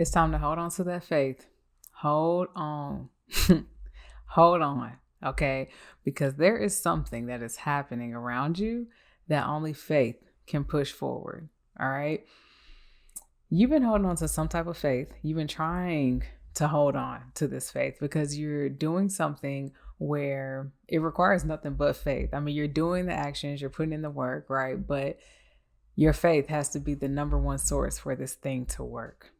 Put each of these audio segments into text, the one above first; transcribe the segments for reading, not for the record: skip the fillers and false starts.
It's time to hold on to that faith. Hold on. Hold on. Okay. Because there is something that is happening around you that only faith can push forward. All right. You've been holding on to some type of faith. You've been trying to hold on to this faith because you're doing something where it requires nothing but faith. I mean, you're doing the actions, you're putting in the work, right? But your faith has to be the number one source for this thing to work.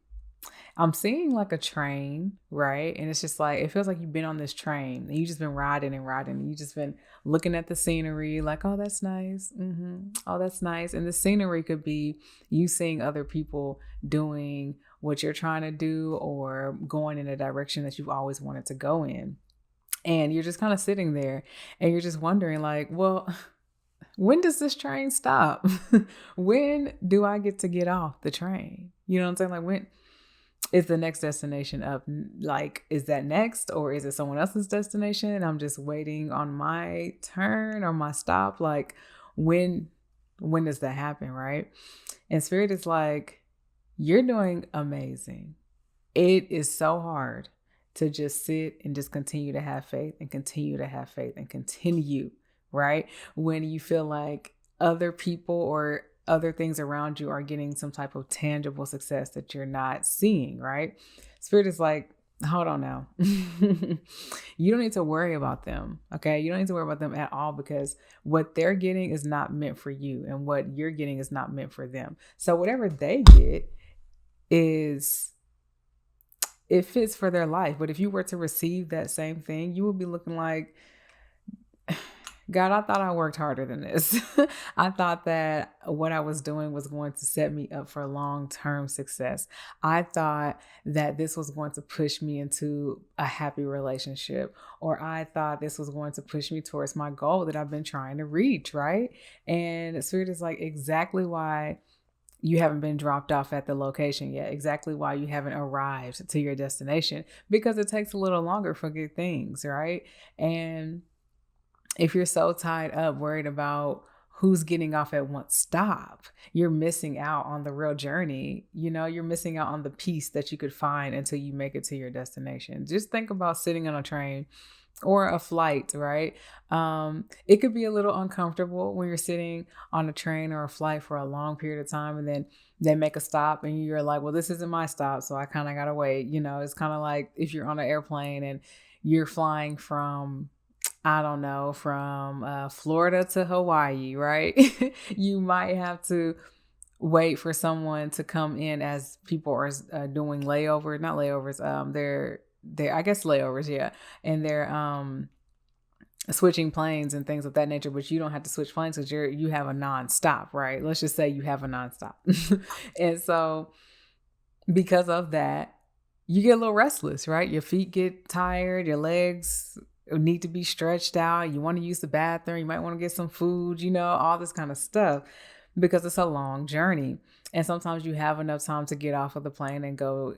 I'm seeing like a train, right? And it's just like, it feels like you've been on this train and you just been riding and riding. And you just been looking at the scenery like, oh, that's nice. Oh, that's nice. And the scenery could be you seeing other people doing what you're trying to do or going in a direction that you've always wanted to go in. And you're just kind of sitting there and you're just wondering like, well, when does this train stop? When do I get off the train? You know what I'm saying? Like, when is the next destination up? Like, is that next or is it someone else's destination? And I'm just waiting on my turn or my stop. Like, when does that happen? Right. And Spirit is like, you're doing amazing. It is so hard to just sit and just continue to have faith and continue to have faith and continue, right? When you feel like other people or other things around you are getting some type of tangible success that you're not seeing, right? Spirit is like, hold on now. You don't need to worry about them, okay? You don't need to worry about them at all because what they're getting is not meant for you and what you're getting is not meant for them. So whatever they get it fits for their life. But if you were to receive that same thing, you would be looking like, God, I thought I worked harder than this. I thought that what I was doing was going to set me up for long-term success. I thought that this was going to push me into a happy relationship, or I thought this was going to push me towards my goal that I've been trying to reach, right? And Spirit is like, exactly why you haven't been dropped off at the location yet, exactly why you haven't arrived to your destination, because it takes a little longer for good things, right? And if you're so tied up, worried about who's getting off at what stop, you're missing out on the real journey. You know, you're missing out on the peace that you could find until you make it to your destination. Just think about sitting on a train or a flight, right? It could be a little uncomfortable when you're sitting on a train or a flight for a long period of time, and then they make a stop and you're like, well, this isn't my stop, so I kind of got to wait. You know, it's kind of like if you're on an airplane and you're flying from, I don't know, from Florida to Hawaii, right? You might have to wait for someone to come in as people are doing layovers, not layovers. They're I guess layovers, yeah. And they're switching planes and things of that nature, but you don't have to switch planes because you have a nonstop, right? Let's just say you have a nonstop. And so because of that, you get a little restless, right? Your feet get tired, your legs need to be stretched out. You want to use the bathroom. You might want to get some food, you know, all this kind of stuff because it's a long journey. And sometimes you have enough time to get off of the plane and go,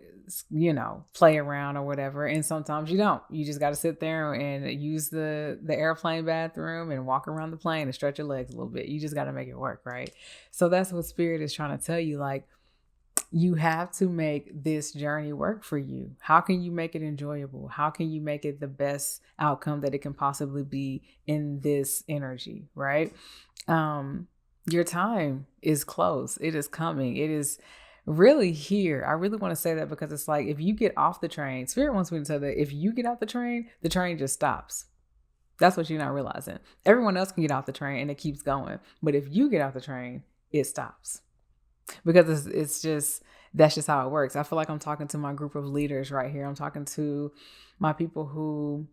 you know, play around or whatever. And sometimes you don't. You just got to sit there and use the airplane bathroom and walk around the plane and stretch your legs a little bit. You just got to make it work, right? So that's what Spirit is trying to tell you. Like, you have to make this journey work for you. How can you make it enjoyable? How can you make it the best outcome that it can possibly be in this energy, right? Your time is close. It is coming. It is really here. I really want to say that because it's like, if you get off the train, Spirit wants me to tell that if you get off the train just stops. That's what you're not realizing. Everyone else can get off the train and it keeps going. But if you get off the train, it stops. Because it's just, that's just how it works. I feel like I'm talking to my group of leaders right here. I'm talking to my people who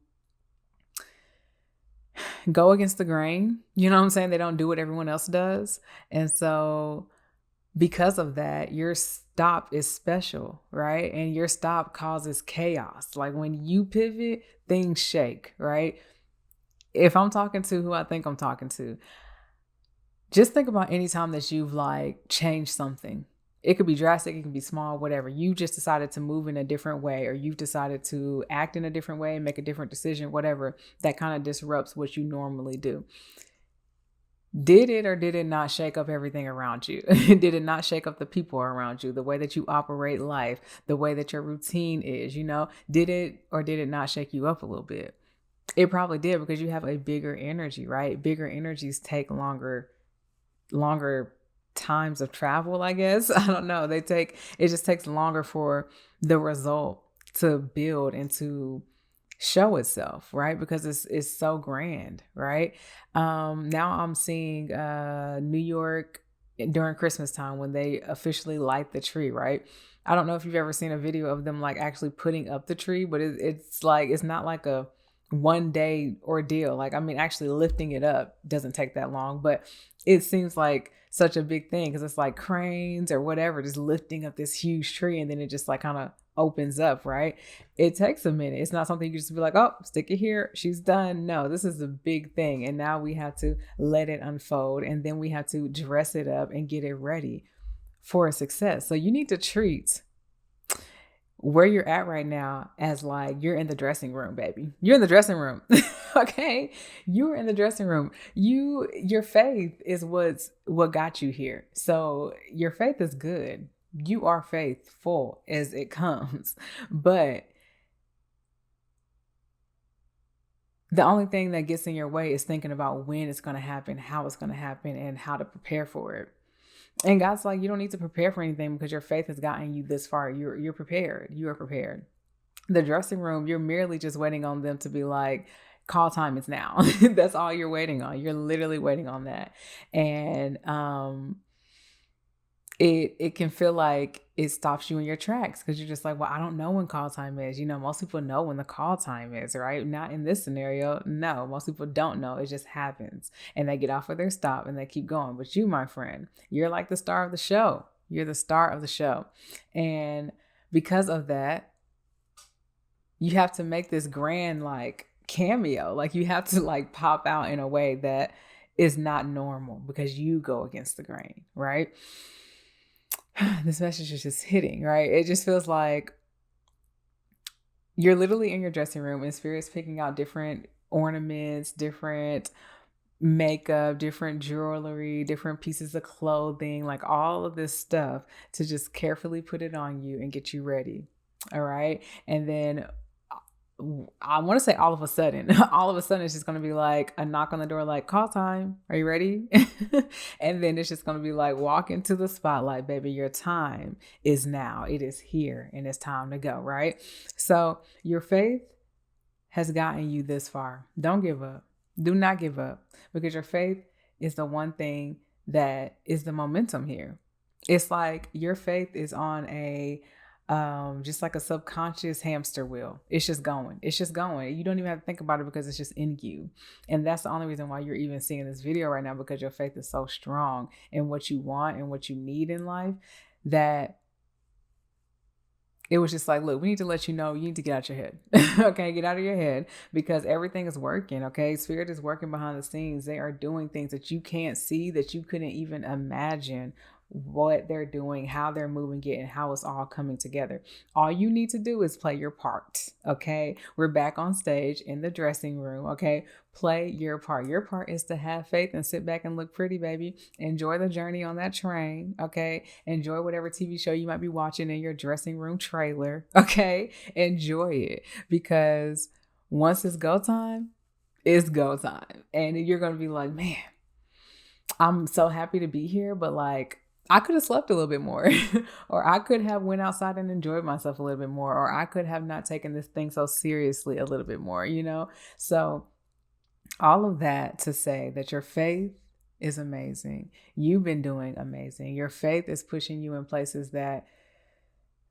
go against the grain. You know what I'm saying? They don't do what everyone else does. And so because of that, your stop is special, right? And your stop causes chaos. Like when you pivot, things shake, right? If I'm talking to who I think I'm talking to, just think about any time that you've like changed something. It could be drastic, it can be small, whatever. You just decided to move in a different way, or you've decided to act in a different way, make a different decision, whatever, that kind of disrupts what you normally do. Did it or did it not shake up everything around you? Did it not shake up the people around you, the way that you operate life, the way that your routine is, Did it or did it not shake you up a little bit? It probably did, because you have a bigger energy, right? Bigger energies take longer times of travel, I guess. I don't know. It just takes longer for the result to build and to show itself, right? Because it's so grand, right? Now I'm seeing New York during Christmas time when they officially light the tree, right? I don't know if you've ever seen a video of them like actually putting up the tree, but it's like, it's not like a 1 day ordeal. Like, I mean, actually lifting it up doesn't take that long, but it seems like such a big thing because it's like cranes or whatever, just lifting up this huge tree, and then it just like kind of opens up, right? It takes a minute. It's not something you just be like, oh, stick it here, she's done. No, this is a big thing. And now we have to let it unfold, and then we have to dress it up and get it ready for a success. So you need to treat where you're at right now as like you're in the dressing room, baby. You're in the dressing room. Okay? You're in the dressing room. Your faith is what got you here. So your faith is good. You are faithful as it comes. But the only thing that gets in your way is thinking about when it's going to happen, how it's going to happen, and how to prepare for it. And God's like, you don't need to prepare for anything because your faith has gotten you this far. You're prepared. You are prepared. The dressing room, you're merely just waiting on them to be like, call time is now. That's all you're waiting on. You're literally waiting on that. And it can feel like it stops you in your tracks because you're just like, well, I don't know when call time is. Most people know when the call time is, right? Not in this scenario. No, most people don't know. It just happens. And they get off of their stop and they keep going. But you, my friend, you're like the star of the show. You're the star of the show. And because of that, you have to make this grand like cameo. Like you have to like pop out in a way that is not normal because you go against the grain, right? This message is just hitting, right? It just feels like you're literally in your dressing room and Spirit's picking out different ornaments, different makeup, different jewelry, different pieces of clothing, like all of this stuff to just carefully put it on you and get you ready. All right. And then I want to say all of a sudden it's just going to be like a knock on the door, like call time. Are you ready? And then it's just going to be like, walk into the spotlight, baby. Your time is now. It is here and it's time to go. Right. So your faith has gotten you this far. Don't give up. Do not give up, because your faith is the one thing that is the momentum here. It's like your faith is on just like a subconscious hamster wheel. It's just going. You don't even have to think about it because it's just in you. And that's the only reason why you're even seeing this video right now, because your faith is so strong in what you want and what you need in life that it was just like, look, we need to let you know you need to get out your head. Okay, get out of your head, because everything is working. Okay, Spirit is working behind the scenes. They are doing things that you can't see, that you couldn't even imagine what they're doing, how they're moving it, and how it's all coming together. All you need to do is play your part. Okay, we're back on stage in the dressing room. Okay, play your part. Your part is to have faith and sit back and look pretty, baby. Enjoy the journey on that train. Okay, enjoy whatever TV show you might be watching in your dressing room trailer. Okay, enjoy it, because once it's go time, it's go time. And you're gonna be like, man, I'm so happy to be here, but like, I could have slept a little bit more, or I could have went outside and enjoyed myself a little bit more, or I could have not taken this thing so seriously a little bit more, So all of that to say that your faith is amazing. You've been doing amazing. Your faith is pushing you in places that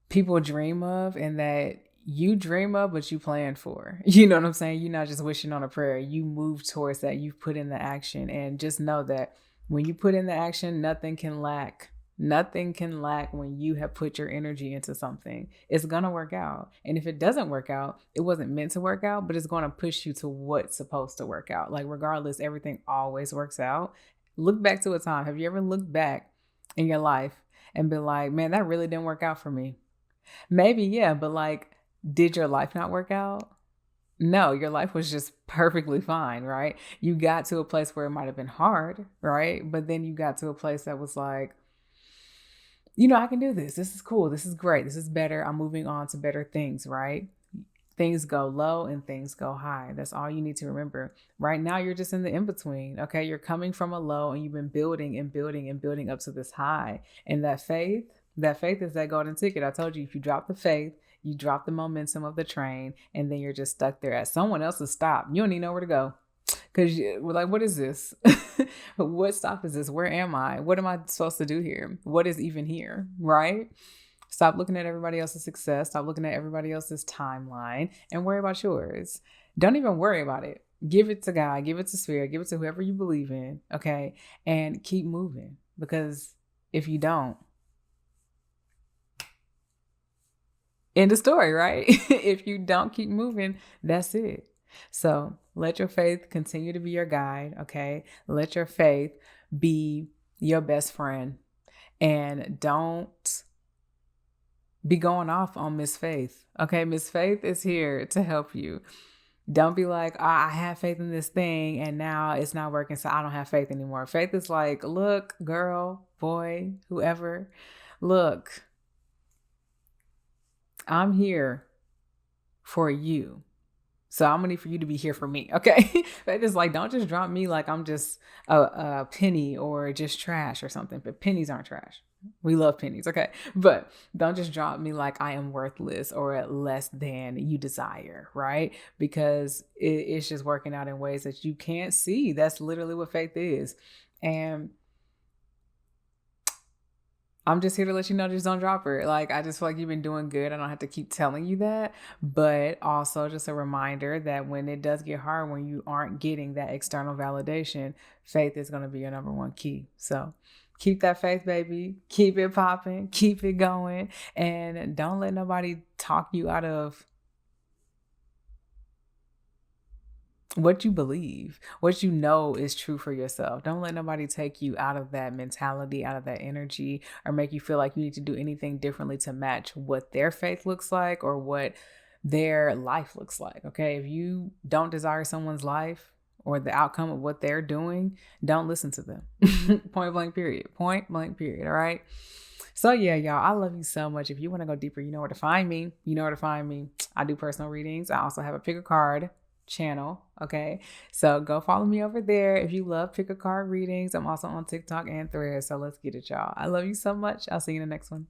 people dream of and that you dream of, but you plan for. You know what I'm saying? You're not just wishing on a prayer. You move towards that. You've put in the action, and just know that when you put in the action, nothing can lack. Nothing can lack when you have put your energy into something. It's going to work out. And if it doesn't work out, it wasn't meant to work out, but it's going to push you to what's supposed to work out. Like, regardless, everything always works out. Look back to a time. Have you ever looked back in your life and been like, man, that really didn't work out for me? Maybe, yeah, but like, did your life not work out? No, your life was just perfectly fine, right? You got to a place where it might have been hard, right? But then you got to a place that was like, I can do this. This is cool. This is great. This is better. I'm moving on to better things, right? Things go low and things go high. That's all you need to remember. Right now, you're just in the in between. Okay. You're coming from a low and you've been building and building and building up to this high. And that faith is that golden ticket. I told you, if you drop the faith, you drop the momentum of the train, and then you're just stuck there at someone else's stop. You don't even know where to go. Because we're like, what is this? What stop is this? Where am I? What am I supposed to do here? What is even here? Right? Stop looking at everybody else's success. Stop looking at everybody else's timeline and worry about yours. Don't even worry about it. Give it to God, give it to Spirit, give it to whoever you believe in, okay? And keep moving, because if you don't, end of story, right? If you don't keep moving, that's it. So let your faith continue to be your guide, okay? Let your faith be your best friend, and don't be going off on Miss Faith. Okay, Miss Faith is here to help you. Don't be like, I have faith in this thing and now it's not working, so I don't have faith anymore. Faith is like, look, girl, boy, whoever, look, I'm here for you. So I'm gonna need for you to be here for me, okay? Faith is like, don't just drop me like I'm just a penny or just trash or something. But pennies aren't trash. We love pennies, okay? But don't just drop me like I am worthless or less than you desire, right? Because it's just working out in ways that you can't see. That's literally what faith is. And I'm just here to let you know, just don't drop her. Like, I just feel like you've been doing good. I don't have to keep telling you that. But also just a reminder that when it does get hard, when you aren't getting that external validation, faith is going to be your number one key. So keep that faith, baby. Keep it popping. Keep it going. And don't let nobody talk you out of what you believe, what you know is true for yourself. Don't let nobody take you out of that mentality, out of that energy, or make you feel like you need to do anything differently to match what their faith looks like or what their life looks like. Okay. If you don't desire someone's life or the outcome of what they're doing, don't listen to them. Point blank, period. Point blank, period. All right. So yeah, y'all, I love you so much. If you want to go deeper, you know where to find me. You know where to find me. I do personal readings. I also have a pick a card channel. Okay. So go follow me over there. If you love pick a card readings, I'm also on TikTok and Threads. So let's get it, y'all. I love you so much. I'll see you in the next one.